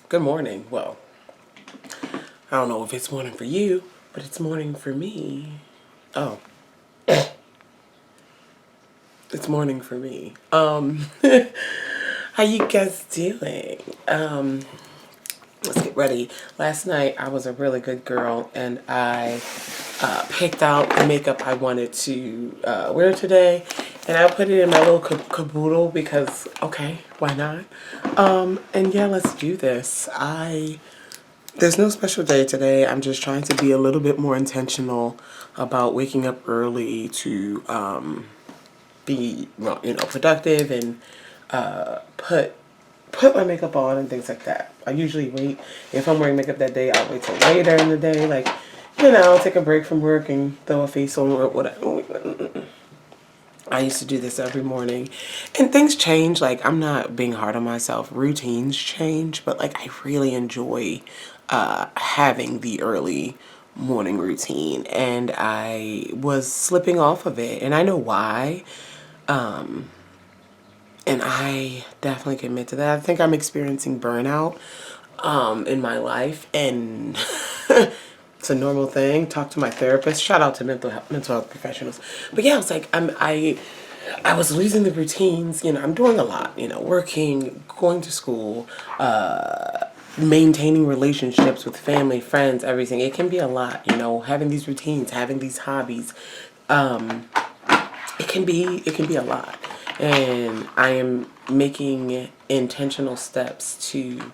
Good morning. Well, I don't know if it's morning for you, but it's morning for me. Oh, it's morning for me. How you guys doing? Let's get ready. Last night I was a really good girl and I picked out the makeup I wanted to wear today, and I put it in my little caboodle because, okay, why not? And yeah, let's do this. There's no special day today. I'm just trying to be a little bit more intentional about waking up early to be, well, productive and put my makeup on and things like that. I usually wait. If I'm wearing makeup that day, I'll wait till later in the day. Like, take a break from work and throw a face on or whatever. I used to do this every morning. And things change. Like, I'm not being hard on myself. Routines change. But, like, I really enjoy having the early morning routine. And I was slipping off of it. And I know why. And I definitely can admit to that. I think I'm experiencing burnout in my life. And it's a normal thing. Talk to my therapist. Shout out to mental health professionals. But yeah, it's like I was losing the routines. I'm doing a lot. Working, going to school, maintaining relationships with family, friends, everything. It can be a lot. Having these routines, having these hobbies. It can be a lot. And I am making intentional steps to.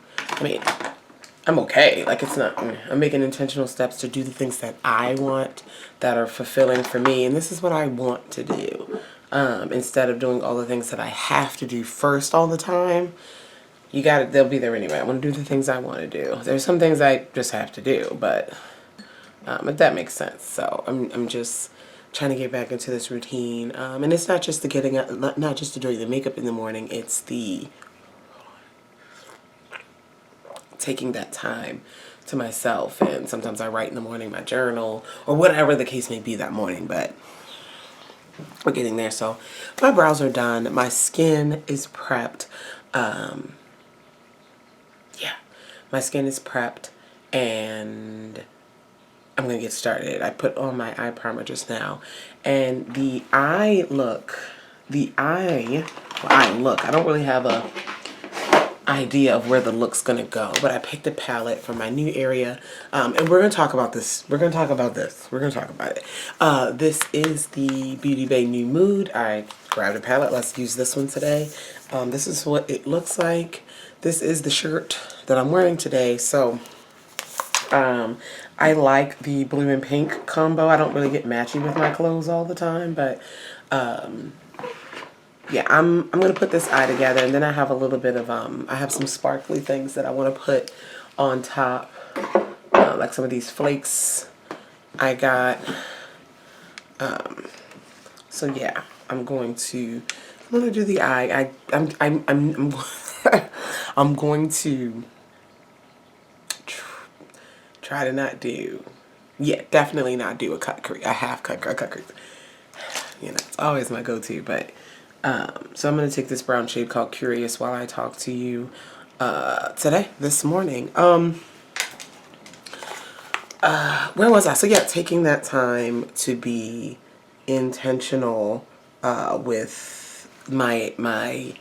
I'm okay. Like, it's not, I'm making intentional steps to do the things that I want, that are fulfilling for me. And this is what I want to do. Instead of doing all the things that I have to do first all the time. They'll be there anyway. I want to do the things I want to do. There's some things I just have to do, but if that makes sense. So I'm just trying to get back into this routine. And it's not just the getting up, not just to doing the makeup in the morning. It's the taking that time to myself. And sometimes I write in the morning, my journal, or whatever the case may be that morning. But we're getting there. So my brows are done. My skin is prepped. Yeah, my skin is prepped, and I'm going to get started. I put on my eye primer just now, and I don't really have a idea of where the look's going to go, but I picked a palette from my new area, and we're going to talk about this. We're going to talk about it. This is the Beauty Bay New Mood. I grabbed a palette. Let's use this one today. This is what it looks like. This is the shirt that I'm wearing today. So I like the blue and pink combo. I don't really get matchy with my clothes all the time, but yeah, I'm gonna put this eye together, and then I have a little bit of I have some sparkly things that I want to put on top, like some of these flakes I got. So yeah, I'm gonna do the eye. I'm I'm going to try to not do, definitely not do a half cut, a cut crease. It's always my go-to. But so I'm gonna take this brown shade called Curious while I talk to you this morning. Where was I? So yeah, taking that time to be intentional with my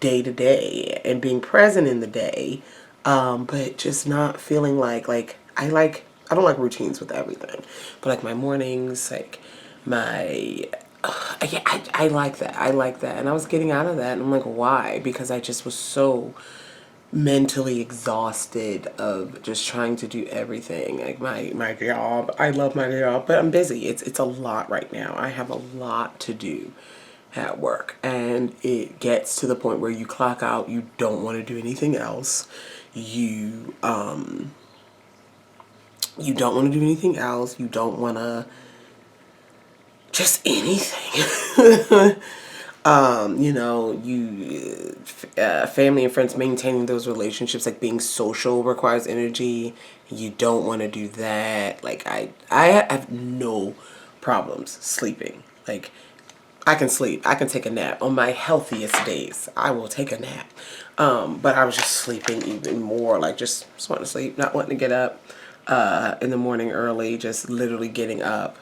day to day and being present in the day, but just not feeling like I don't like routines with everything, but like my mornings, like my yeah, I like that. And I was getting out of that, and I'm like, why? Because I just was so mentally exhausted of just trying to do everything. Like my job, I love my job, but I'm busy. It's a lot right now. I have a lot to do at work, and it gets to the point where you clock out, you don't want to do anything else. You don't want to do anything else. You don't want to just anything. Family and friends, maintaining those relationships, like being social requires energy. You don't want to do that. Like I have no problems sleeping. Like, I can sleep. I can take a nap. On my healthiest days, I will take a nap. But I was just sleeping even more, like just wanting to sleep, not wanting to get up in the morning early, just literally getting up.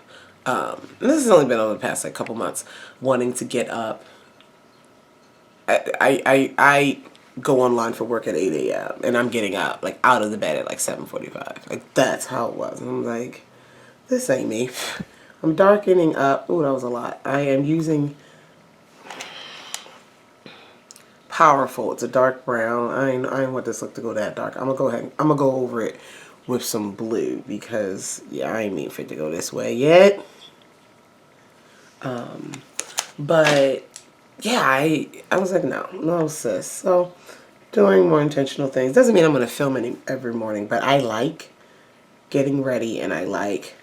And this has only been over the past like couple months, wanting to get up. I go online for work at 8 a.m. and I'm getting up, like out of the bed at like 7:45. Like that's how it was. And I'm like, this ain't me. I'm darkening up. Oh, that was a lot. I am using Powerful. It's a dark brown. I ain't want this look to go that dark. I'm gonna go ahead. I'm gonna go over it with some blue because yeah, I ain't mean for it to go this way yet. But yeah, I was like, no sis. So doing more intentional things doesn't mean I'm gonna film every morning, but I like getting ready and I like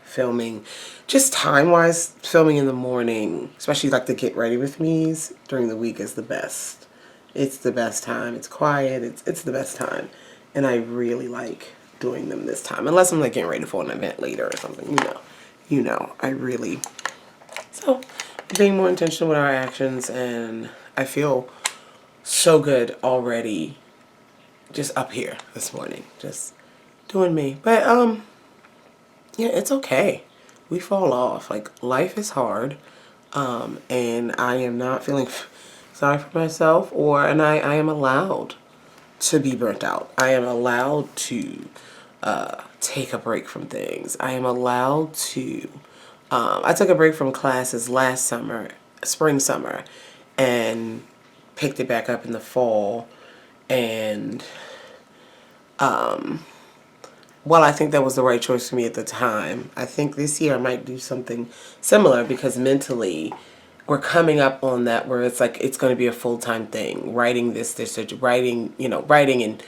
filming. Just time-wise, filming in the morning, especially like the get ready with me's during the week is the best. It's the best time. It's quiet. It's the best time. And I really like doing them this time. Unless I'm like getting ready for an event later or something, you know, I really, so being more intentional with our actions, and I feel so good already just up here this morning, just doing me. But yeah, it's okay. We fall off. Like life is hard, and I am not feeling sorry for myself, and I am allowed to be burnt out. I am allowed to take a break from things. I am allowed to. I took a break from classes last summer, spring, summer, and picked it back up in the fall, and well, I think that was the right choice for me at the time. I think this year I might do something similar because mentally we're coming up on that where it's like it's going to be a full-time thing. Writing writing and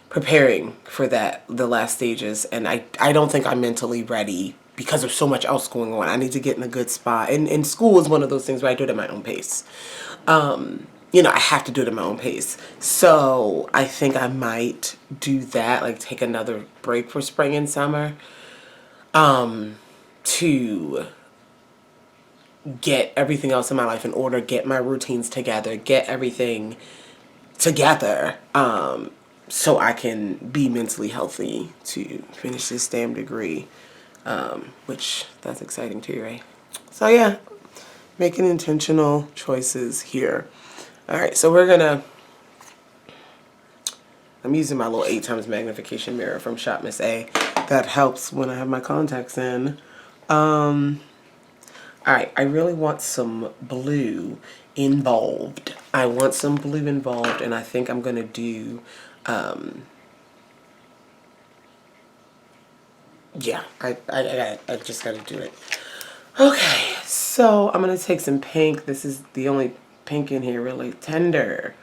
preparing for that, the last stages. And I don't think I'm mentally ready because there's so much else going on. I need to get in a good spot. And school is one of those things where I do it at my own pace. I have to do it at my own pace. So I think I might do that, like take another break for spring and summer, to get everything else in my life in order, get my routines together, get everything together, so I can be mentally healthy to finish this damn degree, which that's exciting too, right? So yeah, making intentional choices here. All right, so I'm using my little 8x magnification mirror from Shop Miss A. That helps when I have my contacts in. All right, I really want some blue involved. I want some blue involved, and I think I'm gonna do, yeah, I just gotta do it. Okay, so I'm gonna take some pink. This is the only pink in here, really tender.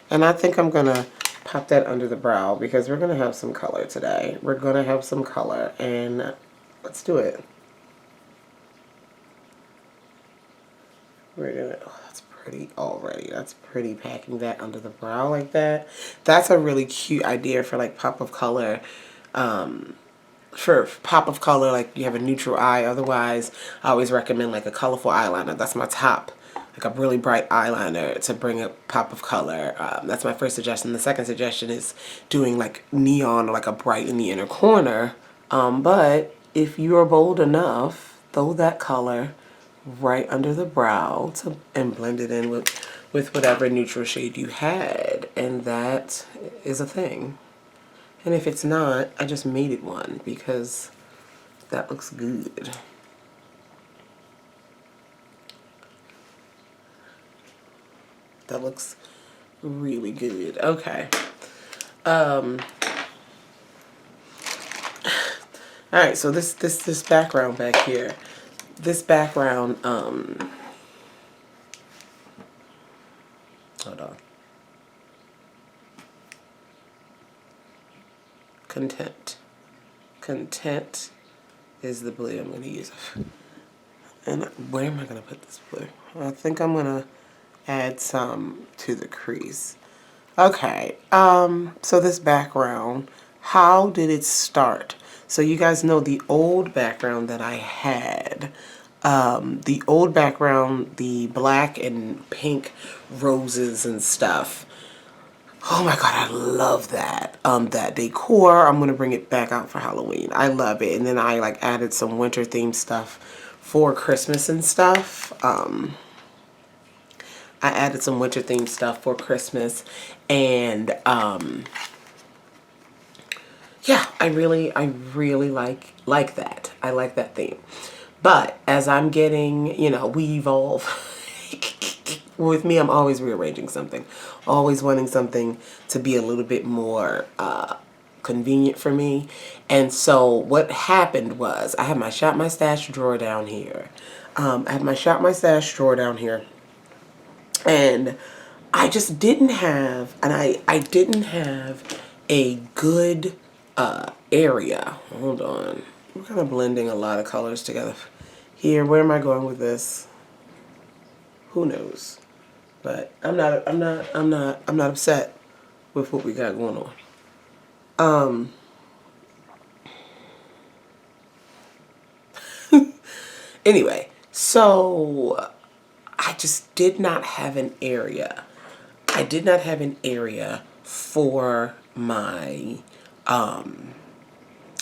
And I think I'm gonna pop that under the brow because we're gonna have some color today. We're gonna have some color, and let's do it. Oh, that's pretty already. That's pretty, packing that under the brow like that. That's a really cute idea for like pop of color. For pop of color, like you have a neutral eye. Otherwise, I always recommend like a colorful eyeliner. That's my top, like a really bright eyeliner to bring a pop of color. That's my first suggestion. The second suggestion is doing like neon or like a bright in the inner corner. But if you are bold enough, throw that color right under the brow and blend it in with whatever neutral shade you had. And that is a thing. And if it's not, I just made it one because that looks good. That looks really good. Okay. All right, so this background back here. This background, hold on. Content is the blue I'm going to use. And where am I going to put this blue? I think I'm going to add some to the crease. Okay, so this background, how did it start? So you guys know the old background that I had, the old background, the black and pink roses and stuff. Oh my God, I love that. That decor, I'm gonna bring it back out for Halloween. I love it. And then I like added some winter themed stuff for Christmas and stuff. I added some winter themed stuff for Christmas, and yeah, I really like that. I like that theme. But as I'm getting, you know, we evolve. With me, I'm always rearranging something, always wanting something to be a little bit more convenient for me. And so what happened was I had my Shop My Stash drawer down here. And I just didn't have, and I didn't have a good area. Hold on. I'm kind of blending a lot of colors together here. Where am I going with this? Who knows? But I'm not upset with what we got going on. Anyway, so I just did not have an area. I did not have an area for my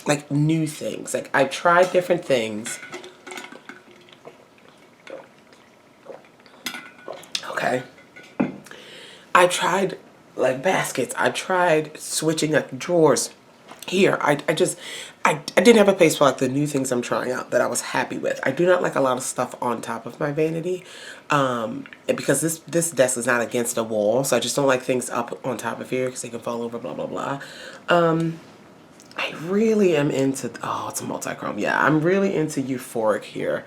like new things. Like I tried different things. Okay. I tried like baskets. I tried switching up drawers. Here, I didn't have a place for like the new things I'm trying out that I was happy with. I do not like a lot of stuff on top of my vanity, and because this desk is not against a wall, so I just don't like things up on top of here because they can fall over. Blah blah blah. I really am into, oh, it's a multi-chrome. Yeah, I'm really into Euphoric here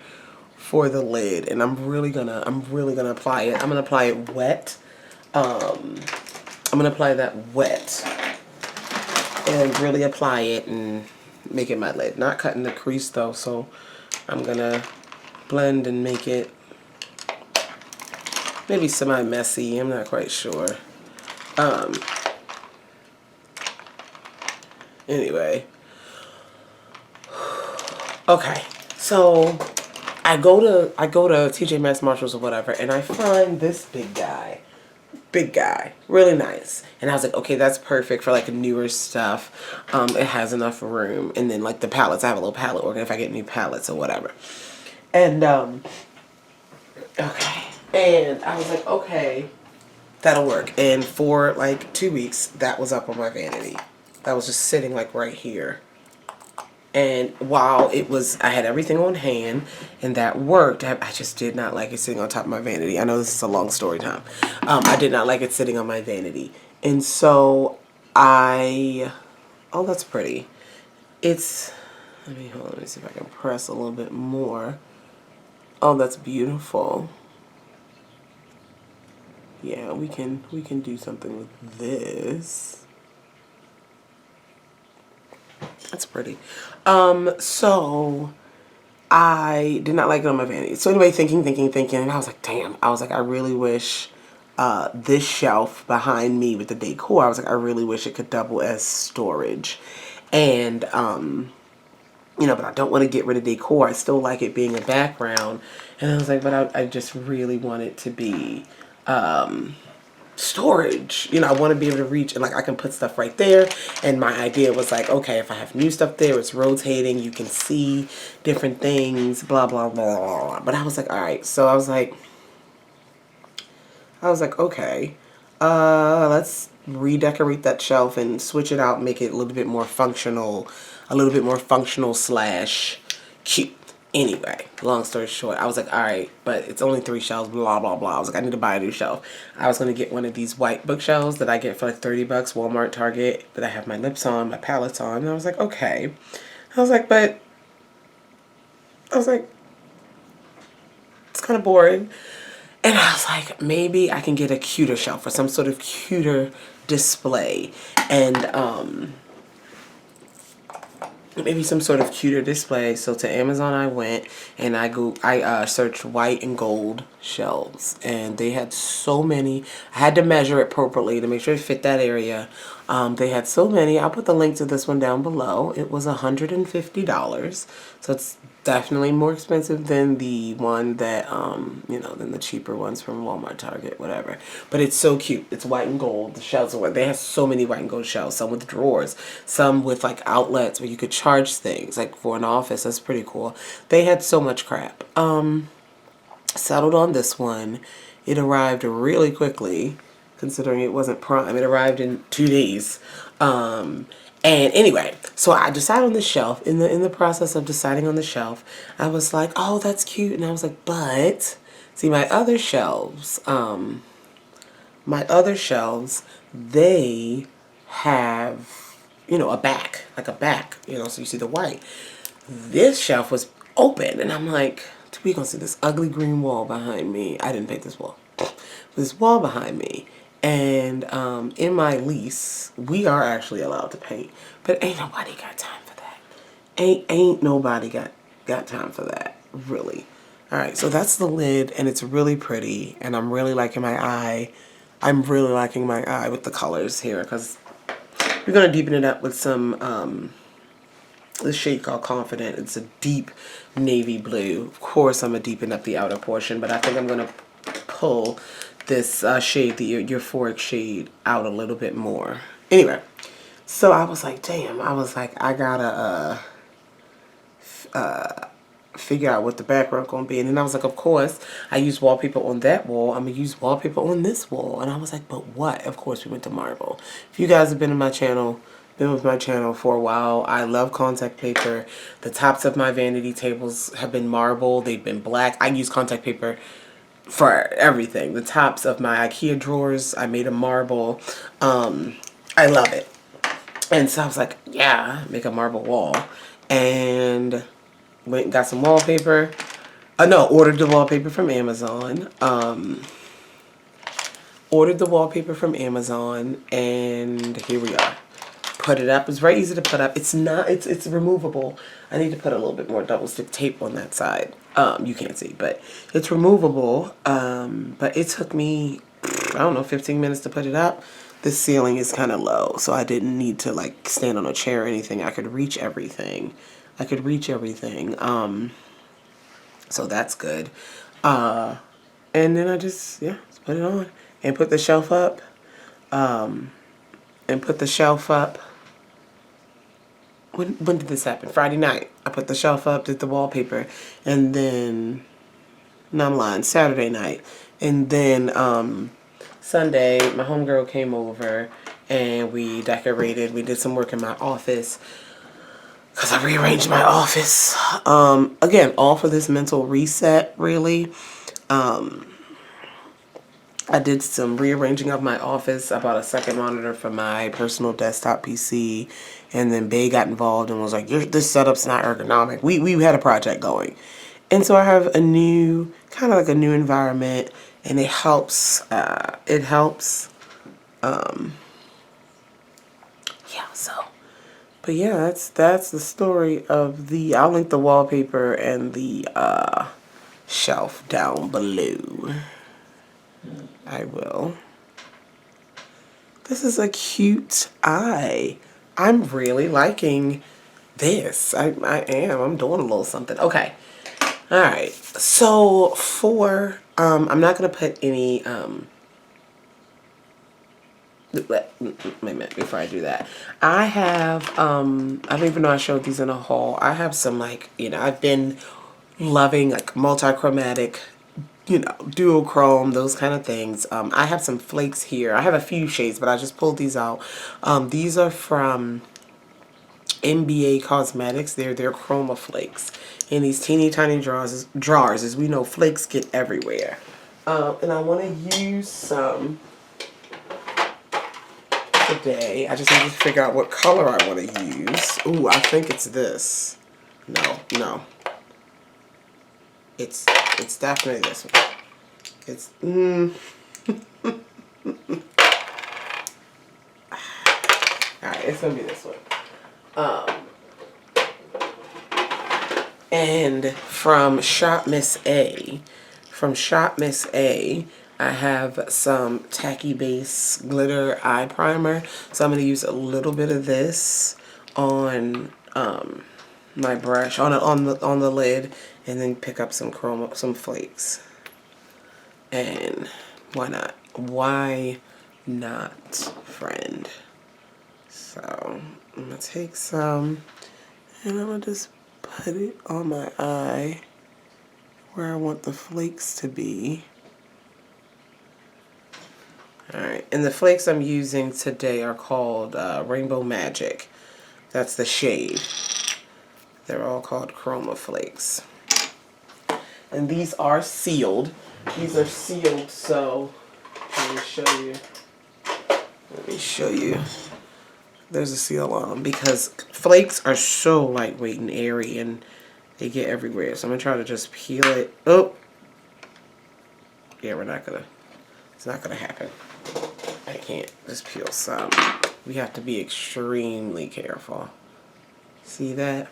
for the lid, and I'm really gonna apply it. I'm gonna apply it wet. I'm gonna apply that wet and really apply it and make it my lid. Not cutting the crease though, so I'm gonna blend and make it maybe semi-messy. I'm not quite sure. Anyway. Okay, so I go to TJ Maxx, Marshalls or whatever, and I find this big guy, really nice. And I was like, okay, that's perfect for like newer stuff. It has enough room. And then like the palettes, I have a little palette organ if I get new palettes or whatever. And okay, and I was like, okay, that'll work. And for like 2 weeks, that was up on my vanity. That was just sitting like right here. And while it was, I had everything on hand and that worked, I just did not like it sitting on top of my vanity. I know this is a long story time. I did not like it sitting on my vanity. And so oh, that's pretty. It's, let me see if I can press a little bit more. Oh, that's beautiful. Yeah, we can do something with this. That's pretty. So I did not like it on my vanity. So anyway, thinking, and I was like, damn. I was like, I really wish this shelf behind me with the decor, I was like, I really wish it could double as storage. And you know, but I don't want to get rid of decor. I still like it being a background. And I was like, but I just really want it to be storage. You know, I want to be able to reach and like I can put stuff right there. And my idea was like, okay, if I have new stuff there, it's rotating, you can see different things, blah blah blah blah, blah. But I was like, all right. So I was like, okay, let's redecorate that shelf and switch it out, make it a little bit more functional, slash cute. Anyway, long story short, I was like, all right, but it's only 3 shelves, blah, blah, blah. I was like, I need to buy a new shelf. I was going to get one of these white bookshelves that I get for like 30 bucks, Walmart, Target, that I have my lips on, my palettes on. And I was like, okay. I was like, it's kind of boring. And I was like, maybe I can get a cuter shelf or some sort of cuter display. And, maybe some sort of cuter display. So to Amazon I went and I searched white and gold shelves, and they had so many. I had to measure it appropriately to make sure it fit that area. They had so many. I'll put the link to this one down below. It was $150. So it's definitely more expensive than the one that, you know, than the cheaper ones from Walmart, Target, whatever. But it's so cute. It's white and gold. The shells are white. They have so many white and gold shells. Some with drawers. Some with like outlets where you could charge things. Like for an office. That's pretty cool. They had so much crap. Settled on this one. It arrived really quickly, considering it wasn't Prime. It arrived in 2 days. And anyway, so I decided on the shelf. In the process of deciding on the shelf, I was like, oh, that's cute. And I was like, but see, my other shelves, they have, you know, a back, like a back, you know, so you see the white. This shelf was open, and I'm like, we gonna see this ugly green wall behind me. I didn't paint this wall. This wall behind me. And in my lease, we are actually allowed to paint, but ain't nobody got time for that. Ain't nobody got time for that, really. All right, so that's the lid, and it's really pretty, and I'm really liking my eye. I'm really liking my eye with the colors here, because we're gonna deepen it up with some this shade called Confident. It's a deep navy blue. Of course, I'm gonna deepen up the outer portion, but I think I'm gonna pull this shade, the euphoric shade, out a little bit more. Anyway, so I was like, damn, I was like, I gotta figure out what the background gonna be. And then I was like, of course, I used wallpaper on that wall. I'm gonna use wallpaper on this wall. And I was like, but what? Of course, we went to marble. If you guys have been with my channel for a while, I love contact paper. The tops of my vanity tables have been marble. They've been black. I use contact paper for everything. The tops of my IKEA drawers, I made a marble. I love it. And so I was like, yeah, make a marble wall. And went and got some wallpaper. No, ordered the wallpaper from Amazon. Ordered the wallpaper from Amazon, and here we are. Put it up. It's very easy to put up. It's not, it's removable. I need to put a little bit more double stick tape on that side. You can't see, but it's removable. But it took me, I don't know, 15 minutes to put it up. The ceiling is kind of low, so I didn't need to like stand on a chair or anything. I could reach everything. So that's good. And then I just put it on and put the shelf up. When did this happen? Friday night. I put the shelf up, did the wallpaper, and then, no, I'm lying, Saturday night. And then Sunday, my homegirl came over and we decorated. We did some work in my office because I rearranged my office. Again, all for this mental reset, really. I did some rearranging of my office. I bought a second monitor for my personal desktop PC, and then Bay got involved and was like, this setup's not ergonomic. We had a project going. And so I have a new, kind of like a new environment, and it helps, yeah, so. But yeah, that's the story of the, I'll link the wallpaper and the shelf down below. I will. This is a cute eye. I'm really liking this. I am. I'm doing a little something. Okay. All right. So for, I'm not going to put any, wait a minute before I do that. I have, I don't even know I showed these in a haul. I have some like, you know, I've been loving like multi-chromatic, you know, duochrome, those kind of things. I have some flakes here. I have a few shades, but I just pulled these out. These are from NBA Cosmetics. They're chroma flakes in these teeny tiny drawers. As we know, flakes get everywhere. And I want to use some today. I just need to figure out what color I want to use. Ooh, I think it's this. No. It's definitely this one. It's alright, it's gonna be this one. And from Shop Miss A, I have some Tacky Base Glitter Eye Primer. So I'm going to use a little bit of this on my brush, on the lid, and then pick up some flakes. And why not? Why not, friend? So I'm going to take some, and I'm going to just put it on my eye where I want the flakes to be. Alright, and the flakes I'm using today are called Rainbow Magic. That's the shade. They're all called Chroma Flakes. And these are sealed. These are sealed, so let me show you. Let me show you. There's a seal on them because flakes are so lightweight and airy and they get everywhere. So I'm going to try to just peel it. Oh! Yeah, it's not going to happen. I can't just peel some. We have to be extremely careful. See that?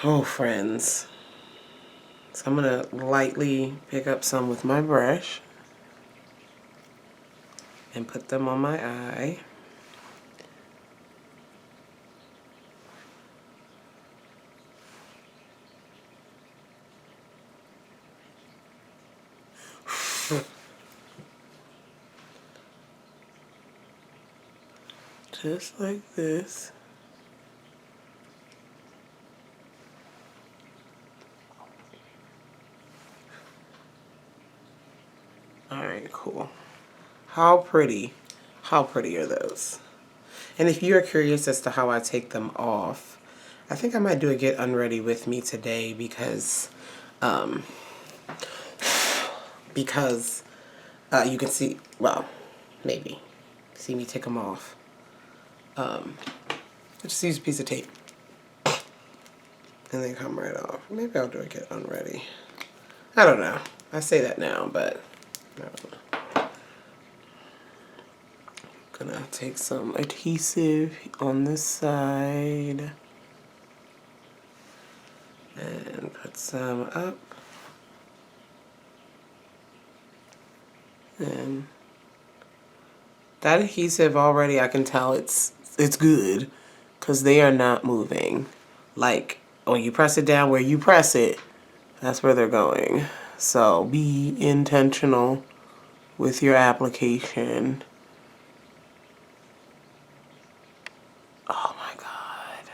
Oh, friends. So I'm going to lightly pick up some with my brush and put them on my eye. Just like this. Alright, cool. How pretty are those? And if you are curious as to how I take them off, I think I might do a get unready with me today because you can see, well, maybe see me take them off. I just use a piece of tape and they come right off. Maybe I'll do a get unready. I don't know. I say that now, but I don't know. Gonna take some adhesive on this side and put some up. And that adhesive already, I can tell it's good because they are not moving. Like when you press it down where you press it, that's where they're going. So be intentional with your application. Oh my God.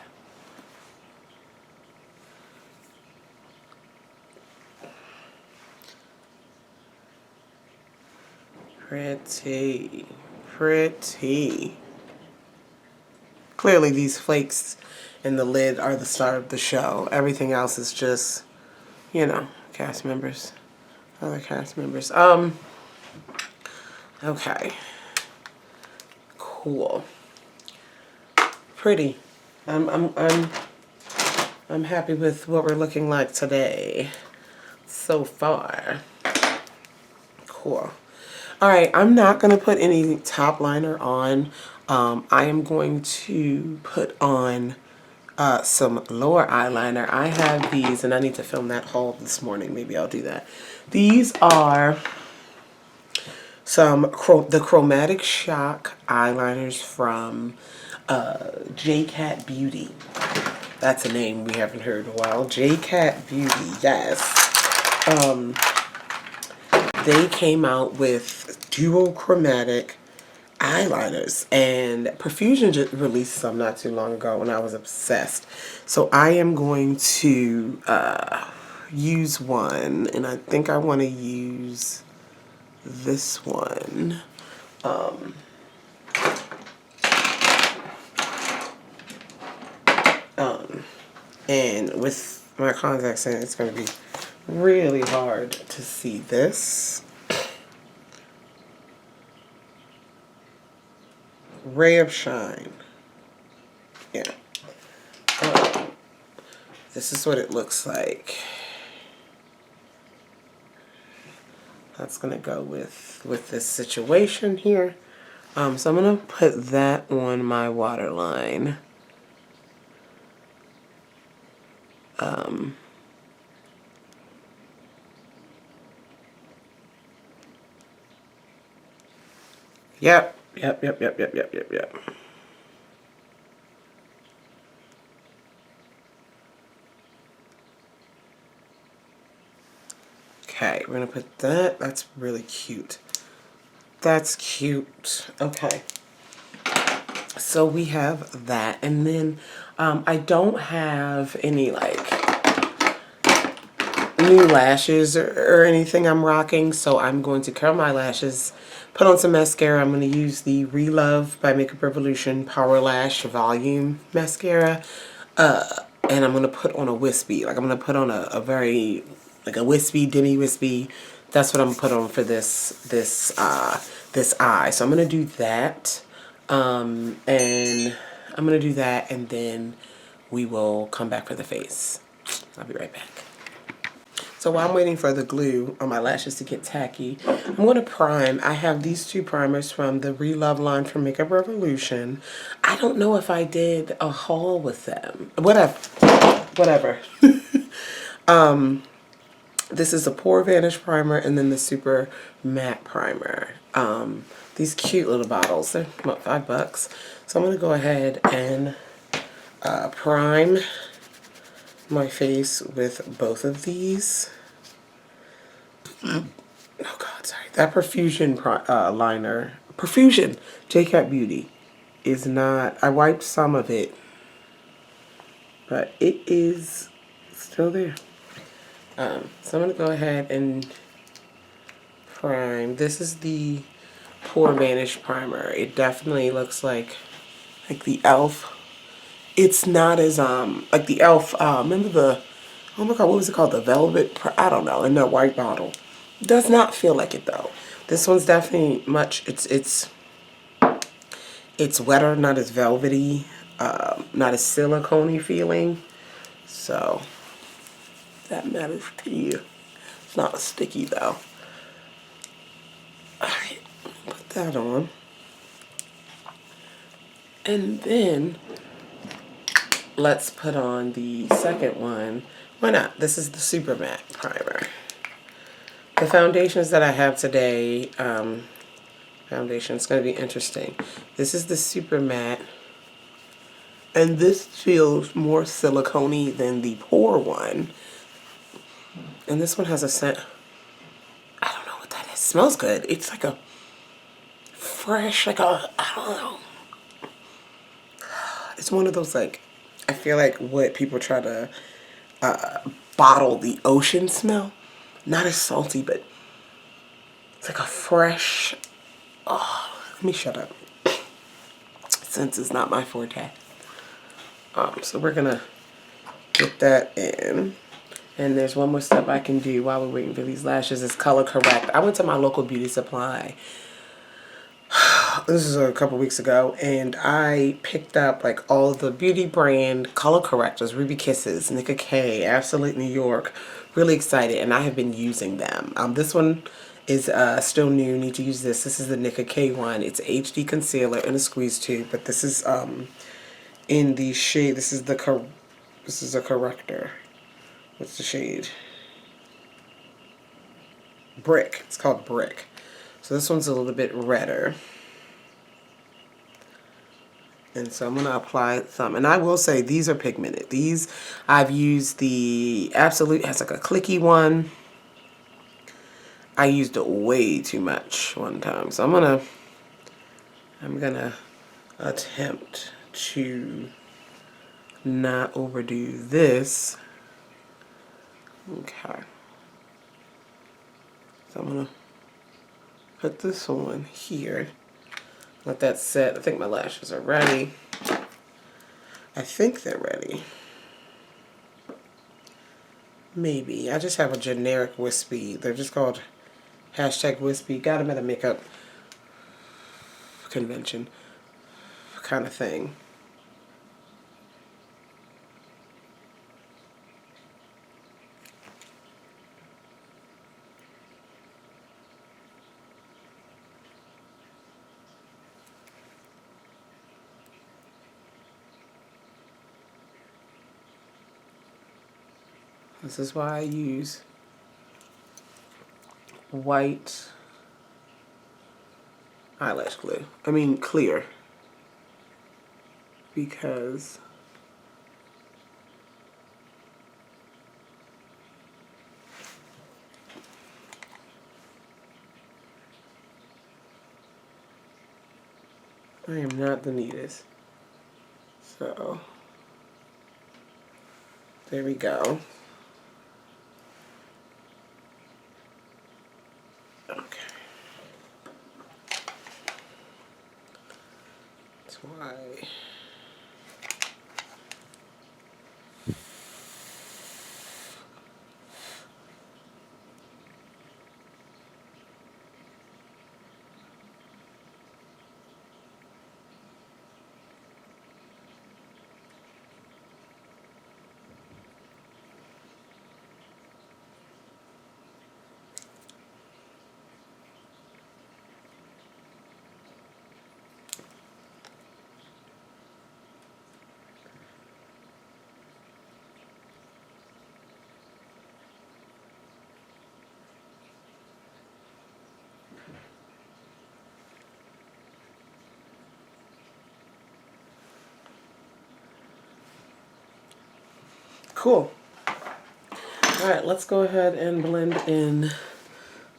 Pretty. Pretty. Clearly these flakes in the lid are the star of the show. Everything else is just, you know, cast members. Other cast members. Okay. Cool. Pretty. I'm happy with what we're looking like today so far. Cool. Alright, I'm not going to put any top liner on. I am going to put on some lower eyeliner. I have these, and I need to film that haul this morning. Maybe I'll do that. These are the Chromatic Shock eyeliners from J-Cat Beauty. That's a name we haven't heard in a while. J-Cat Beauty, yes. They came out with dual chromatic eyeliners, and Profusion just released some not too long ago and I was obsessed. So I am going to use one, and I think I want to use this one. And with my contacts in, it's going to be really hard to see this. Ray of Shine. Yeah. This is what it looks like. That's going to go with this situation here. So I'm going to put that on my waterline. Yep. Yep, yep, yep, yep, yep, yep, yep. Okay, we're gonna put that. That's really cute. That's cute. Okay. So we have that. And then I don't have any like new lashes or anything I'm rocking. So I'm going to curl my lashes, put on some mascara. I'm going to use the Relove by Makeup Revolution Power Lash Volume Mascara. And I'm going to put on a wispy. Like I'm going to put on a very, like a wispy, demi wispy. That's what I'm going to put on for this eye. So I'm going to do that. And I'm going to do that, and then we will come back for the face. I'll be right back. So while I'm waiting for the glue on my lashes to get tacky, I'm going to prime. I have these two primers from the Relove line from Makeup Revolution. I don't know if I did a haul with them. Whatever. This is a Pore Vanish primer and then the Super Matte primer. These cute little bottles, they're about $5. So I'm going to go ahead and prime my face with both of these. Oh God, sorry. That Perfusion liner, Perfusion J-Cat Beauty is not, I wiped some of it, but it is still there. So I'm going to go ahead and prime. This is the Pore Vanish primer. It definitely looks like the e.l.f. It's not as like the e.l.f. Remember the, oh my God, what was it called? The Velvet. I don't know. In that white bottle. Does not feel like it though. This one's definitely much. It's wetter, not as velvety, not as silicone-y feeling. So that matters to you. It's not sticky though. All right, put that on. And then let's put on the second one. Why not? This is the Super Matte primer. The foundations that I have today, foundation, it's going to be interesting. This is the Super Matte. And this feels more silicone-y than the Pore one. And this one has a scent. I don't know what that is. It smells good. It's like a fresh, like a, I don't know. It's one of those like, I feel like what people try to bottle the ocean smell. Not as salty, but it's like a fresh, oh, let me shut up. Since it's not my forte. So we're gonna get that in. And there's one more step I can do while we're waiting for these lashes. Is color correct. I went to my local beauty supply. This is a couple weeks ago, and I picked up like all the beauty brand color correctors, Ruby Kisses, Nicka K, Absolute New York. Really excited, and I have been using them. This one is still new. Need to use this. This is the Nicka K one. It's HD concealer in a squeeze tube, but this is in the shade. This is a corrector. What's the shade? Brick. It's called Brick. So this one's a little bit redder. And so I'm going to apply some. And I will say these are pigmented. These, I've used the Absolute, has like a clicky one. I used it way too much one time. So I'm going to attempt to not overdo this. Okay. So I'm going to put this on here. Let that set. I think my lashes are ready. I think they're ready. Maybe. I just have a generic wispy. They're just called #wispy. Got them at a makeup convention kind of thing. This is why I use white eyelash glue. I mean clear. Because I am not the neatest. So there we go. Okay. That's why. Cool. All right, let's go ahead and blend in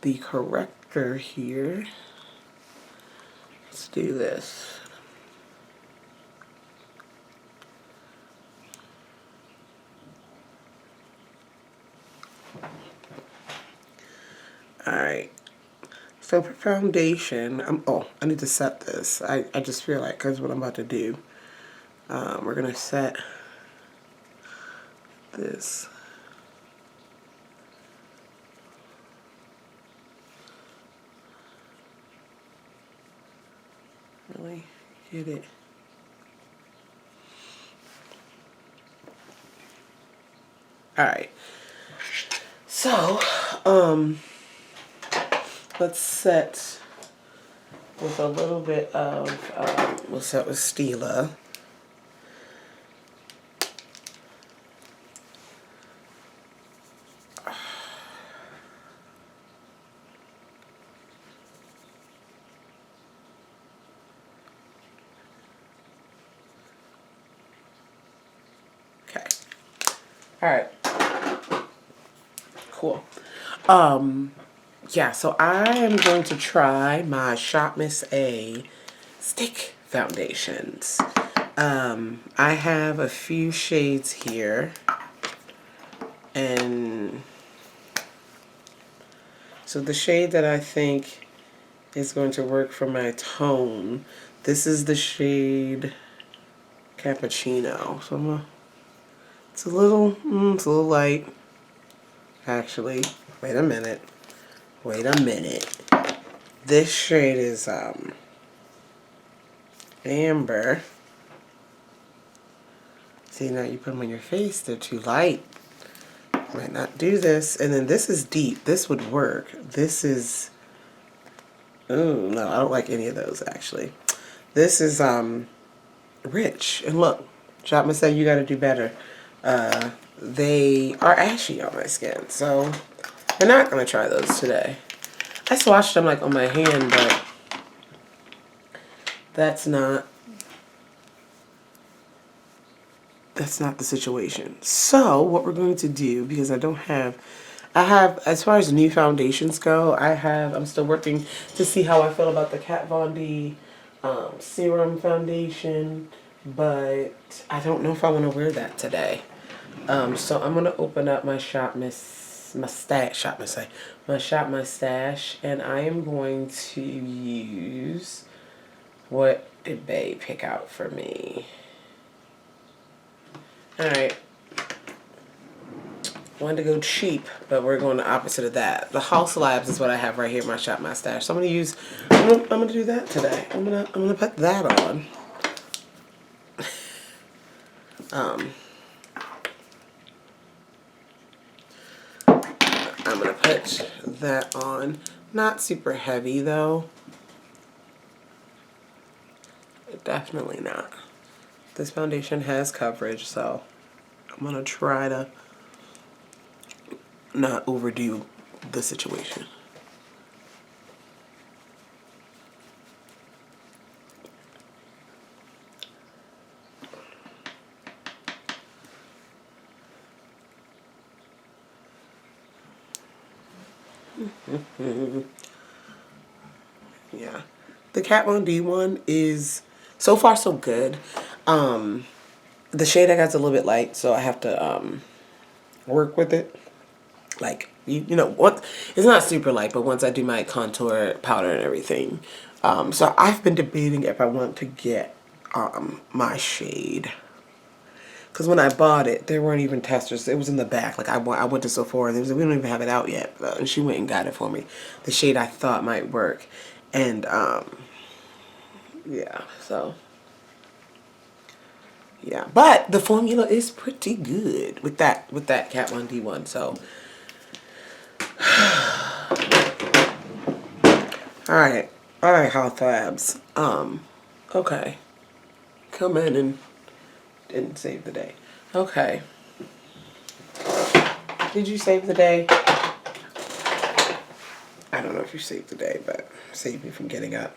the corrector here. Let's do this. All right. So for foundation, I need to set this. I just feel like, because what I'm about to do, we're going to set this. Really get it. All right. So, let's set with a little bit of, we'll set with Stila. Okay. All right. Cool. Yeah, so I am going to try my Shop Miss A stick foundations. I have a few shades here, and so the shade that I think is going to work for my tone, this is the shade Cappuccino. So it's a little light, actually. Wait a minute. This shade is amber. See, now you put them on your face, they're too light. Might not do this. And then this is deep. This would work. This is, oh no, I don't like any of those actually. This is rich. And look, Shopman said you gotta do better. They are ashy on my skin, so we're not gonna try those today. I swatched them like on my hand, but that's not the situation. So what we're going to do, because I have, as far as new foundations go, I'm still working to see how I feel about the Kat Von D serum foundation, but I don't know if I want to wear that today. So I'm going to open up my Shop My Stash, and I am going to use, what did Bae pick out for me? Alright. Wanted to go cheap, but we're going the opposite of that. The House Labs is what I have right here in my Shop My Stash. So I'm gonna do that today. I'm gonna put that on. I'm gonna put that on. Not super heavy though. Definitely not. This foundation has coverage, so I'm gonna try to not overdo the situation. Yeah. The Kat Von D one is so far so good. The shade I got is a little bit light, so I have to work with it. Like, you know, what, it's not super light, but once I do my contour powder and everything. So I've been debating if I want to get my shade. Because when I bought it, there weren't even testers. It was in the back. Like, I went to Sephora, and they was like, we don't even have it out yet. And she went and got it for me. The shade I thought might work. And, yeah, so... yeah, but the formula is pretty good with that Kat Von D one. So, all right, hot fabs. Okay, come in and didn't save the day. Okay, did you save the day? I don't know if you saved the day, but save me from getting up.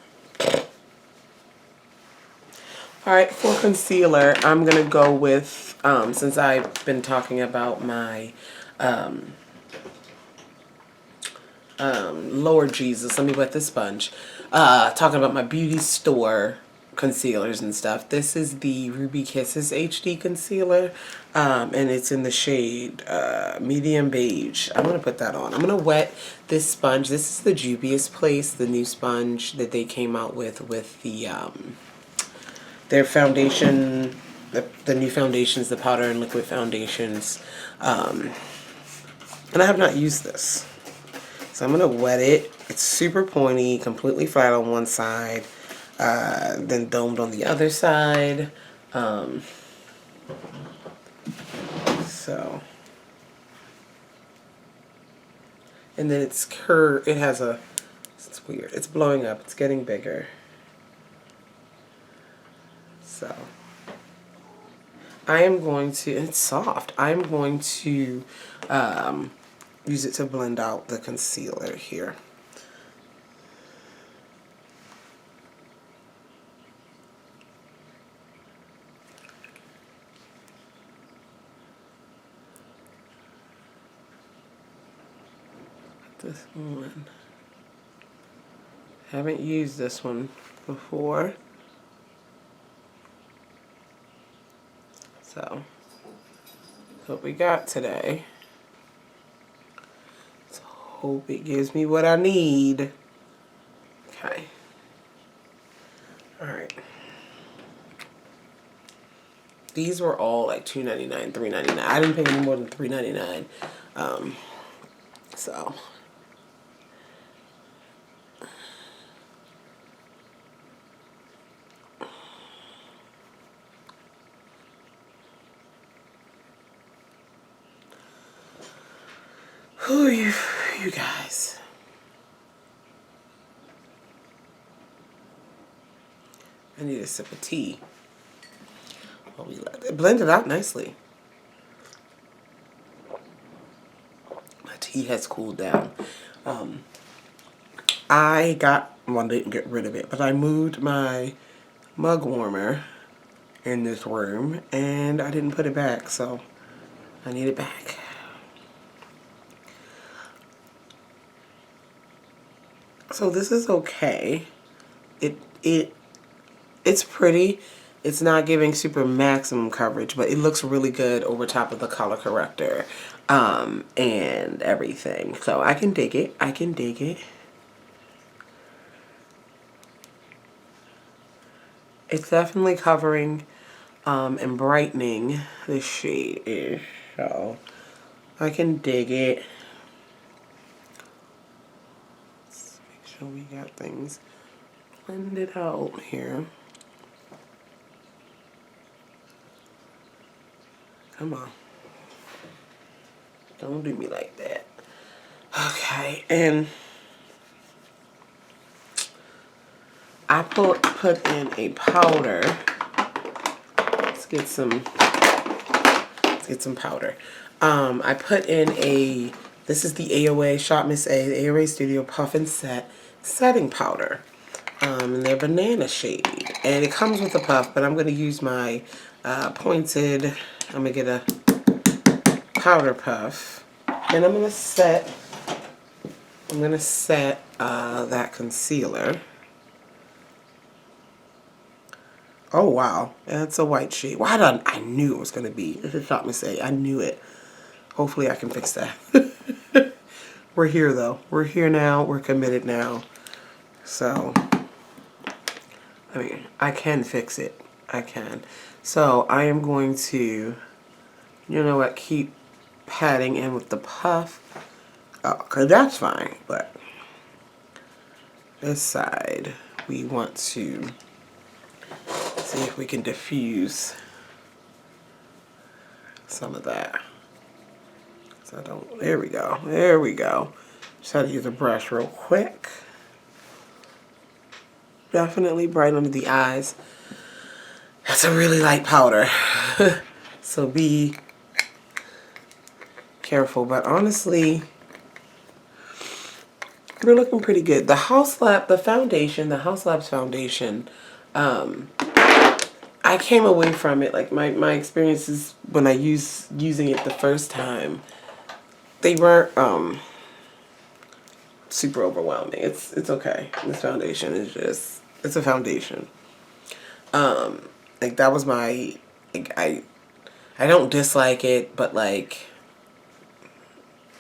All right, for concealer, I'm gonna go with since I've been talking about my Lord Jesus, let me wet this sponge. Talking about my beauty store concealers and stuff. This is the Ruby Kisses HD concealer, and it's in the shade medium beige. I'm gonna put that on. I'm gonna wet this sponge. This is the Juvia's Place, the new sponge that they came out with the their foundation, the new foundations, the powder and liquid foundations, and I have not used this. So I'm going to wet it. It's super pointy, completely flat on one side, then domed on the other side. So, and then it's curved. It has a, it's weird. It's blowing up. It's getting bigger. So, I am going to, it's soft. I'm going to use it to blend out the concealer here. This one. Haven't used this one before. So, what we got today. Let's hope it gives me what I need. Okay. Alright. These were all like $2.99, $3.99. I didn't pay any more than $3.99. So. Who you guys? I need a sip of tea. While we let it blend it out nicely. My tea has cooled down. I didn't get rid of it, but I moved my mug warmer in this room, and I didn't put it back, so I need it back. So this is okay. It's pretty. It's not giving super maximum coverage, but it looks really good over top of the color corrector and everything. So I can dig it. I can dig it. It's definitely covering and brightening the shade-ish. So I can dig it. Let's make sure we got things blended out here. Come on. Don't do me like that. Okay, and I put in a powder. Let's get some powder. I put in this is the AOA Shop Miss A, the AOA Studio Puff and Set setting powder. And they're banana shade. And it comes with a puff, but I'm going to use my pointed, I'm going to get a powder puff. And I'm going to set I'm going to set that concealer. Oh, wow. That's a white shade. Why did I knew it was going to be. It just shot me say. I knew it. Hopefully I can fix that. We're here, though. We're here now. We're committed now. So, I mean, I can fix it. I can. So, I am going to, you know what, keep patting in with the puff. Oh, because that's fine. But this side, we want to see if we can diffuse some of that. So I don't, there we go. There we go. Just had to use a brush real quick. Definitely bright under the eyes. That's a really light powder. So be careful. But honestly, we're looking pretty good. The House Lab, the foundation, the House Labs foundation, I came away from it, like my experiences when I using it the first time, they weren't super overwhelming. It's okay. This foundation is just, it's a foundation. Like that was my, like, I don't dislike it, but like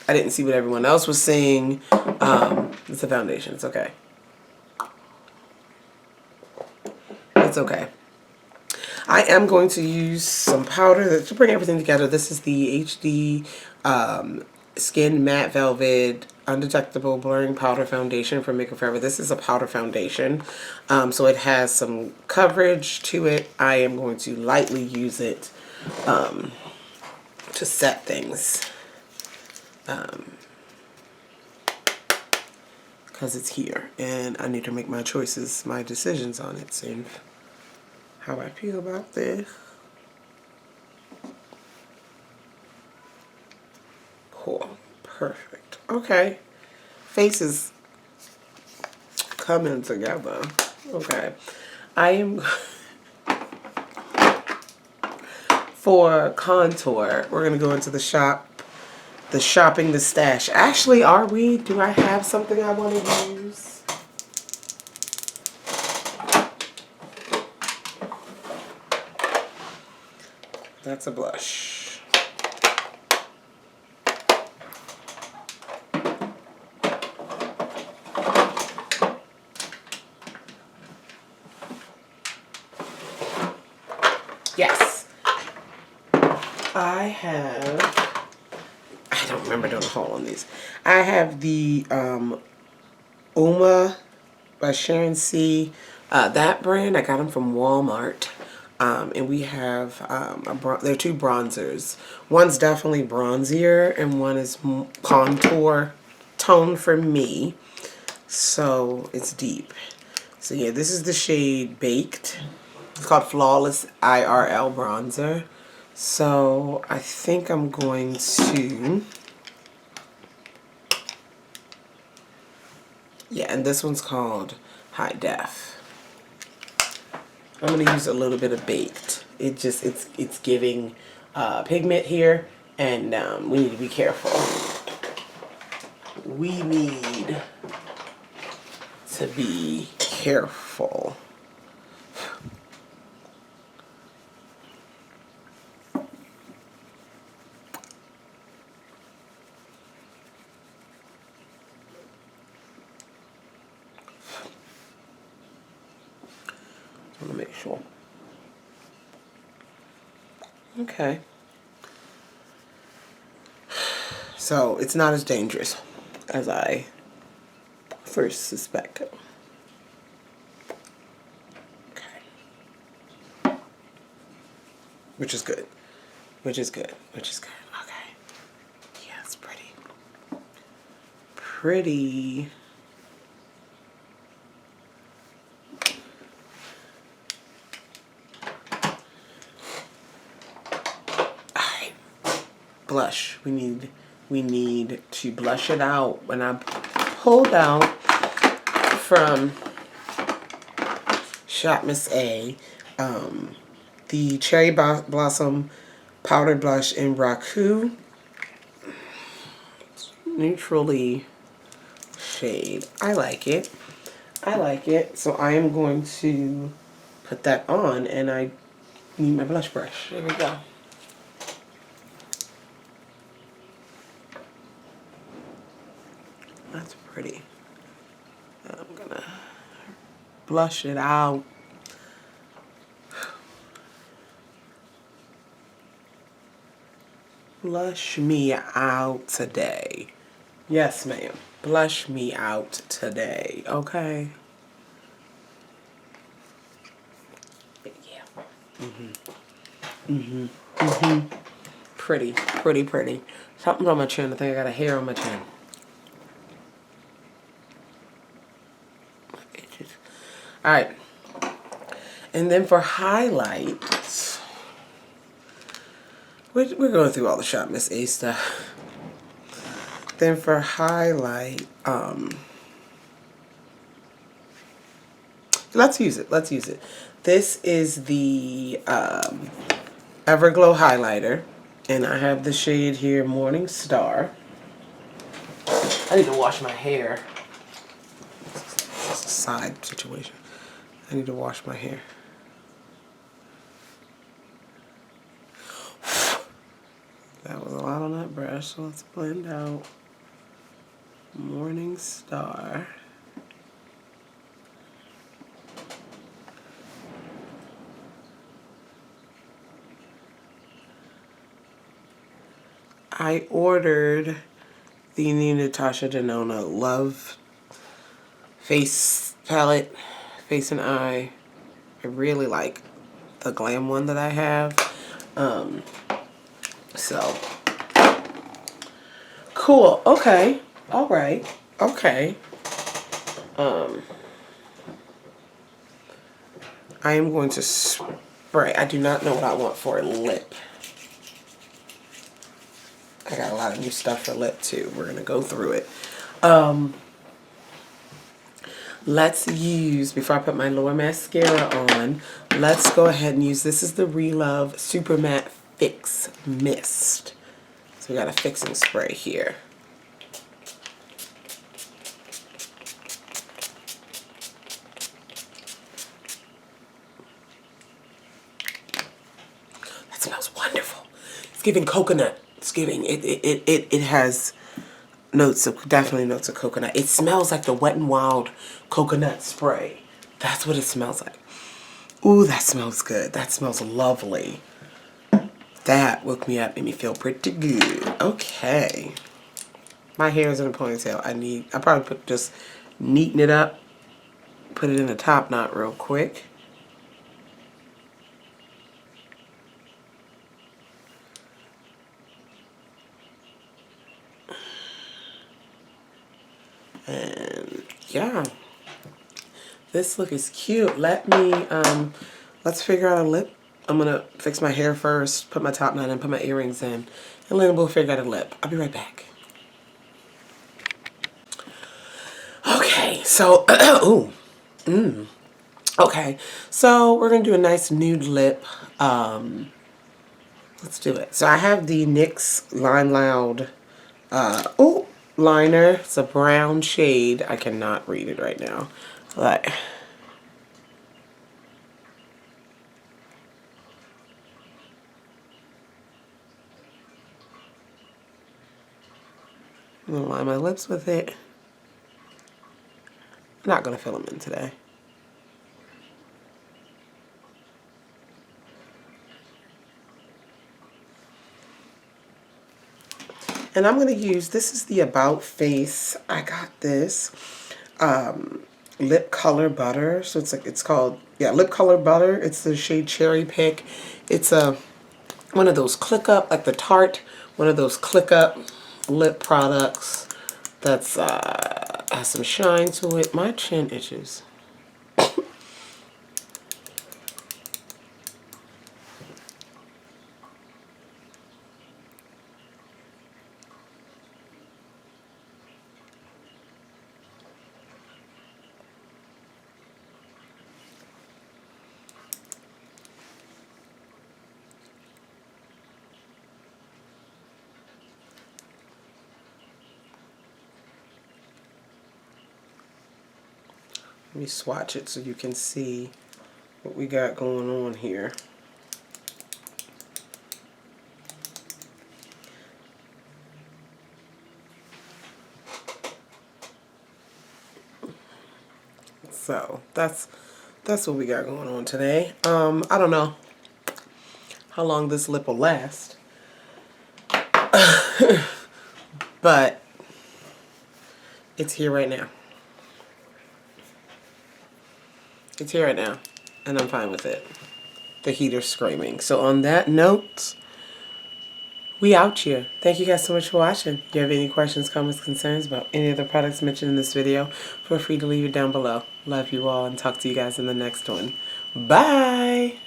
I didn't see what everyone else was saying. It's a foundation. It's okay. It's okay. I am going to use some powder to bring everything together. This is the HD Skin Matte Velvet Undetectable Blurring Powder Foundation from Makeup Forever. This is a powder foundation, so it has some coverage to it. I am going to lightly use it to set things, because it's here, and I need to make my choices, my decisions on it soon. How I feel about this. Cool. Perfect. Okay. Face is coming together. Okay. I am for contour. We're going to go into the shop. The shopping, the stash. Actually, are we? Do I have something I want to use? That's a blush. Yes. I don't remember doing a haul on these. I have the Uma by Sharon C. That brand, I got them from Walmart. And we have, they're two bronzers. One's definitely bronzier and one is contour tone for me. So it's deep. So yeah, this is the shade Baked. It's called Flawless IRL Bronzer. So I think I'm going to, yeah, and this one's called High Def. I'm going to use a little bit of Baked. It just, it's giving pigment here, and we need to be careful. We need to be careful. I want to make sure. Okay. So it's not as dangerous as I first suspected. Okay. Which is good. Which is good. Which is good. Okay. Yeah, it's pretty. Pretty. Blush. We need to blush it out. When I pulled out from Shop Miss A, the Cherry Blossom Powder Blush in Raku. Neutrally shade. I like it. I like it. So I am going to put that on, and I need my blush brush. There we go. That's pretty. I'm gonna blush it out. Blush me out today. Yes, ma'am. Blush me out today. Okay. Yeah. Pretty, pretty, pretty. Something's on my chin. I think I got a hair on my chin. Alright. And then for highlights, we're going through all the Shop Miss A stuff. Then for highlight, let's use it. Let's use it. This is the Everglow highlighter, and I have the shade here, Morning Star. I need to wash my hair. It's a side situation. I need to wash my hair. That was a lot on that brush, so let's blend out Morning Star. I ordered the new Natasha Denona Love Face Palette, Face and Eye. I really like the glam one that I have. So, cool. Okay. All right. Okay. I am going to spray. I do not know what I want for a lip. I got a lot of new stuff for lip too. We're going to go through it. Let's use, before I put my lower mascara on, let's go ahead and use, this is the Relove Super Matte Fix Mist. So we got a fixing spray here. That smells wonderful. It's giving coconut. It's giving, it has notes of, definitely notes of coconut. It smells like the Wet n Wild coconut spray. That's what it smells like. Ooh, that smells good. That smells lovely. That woke me up, made me feel pretty good. Okay. My hair is in a ponytail. I probably just neaten it up, put it in a top knot real quick. And yeah, this look is cute. Let's figure out a lip. I'm gonna fix my hair first, put my top knot in, put my earrings in, and then we'll figure out a lip. I'll be right back. Okay, so, okay, so we're gonna do a nice nude lip. Let's do it. So I have the NYX Line Loud, liner. It's a brown shade. I cannot read it right now. But I'm gonna line my lips with it. I'm not gonna fill them in today. And I'm gonna use, this is the About Face. I got this lip color butter. So it's called, yeah, lip color butter. It's the shade Cherry Pick. It's one of those click up, like the Tarte, one of those click up lip products that's has some shine to it. My chin itches. Let me swatch it so you can see what we got going on here. So that's what we got going on today. I don't know how long this lip will last, but it's here right now. It's here right now, and I'm fine with it. The heater's screaming. So on that note, we out here. Thank you guys so much for watching. If you have any questions, comments, concerns about any of the products mentioned in this video, feel free to leave it down below. Love you all and talk to you guys in the next one. Bye!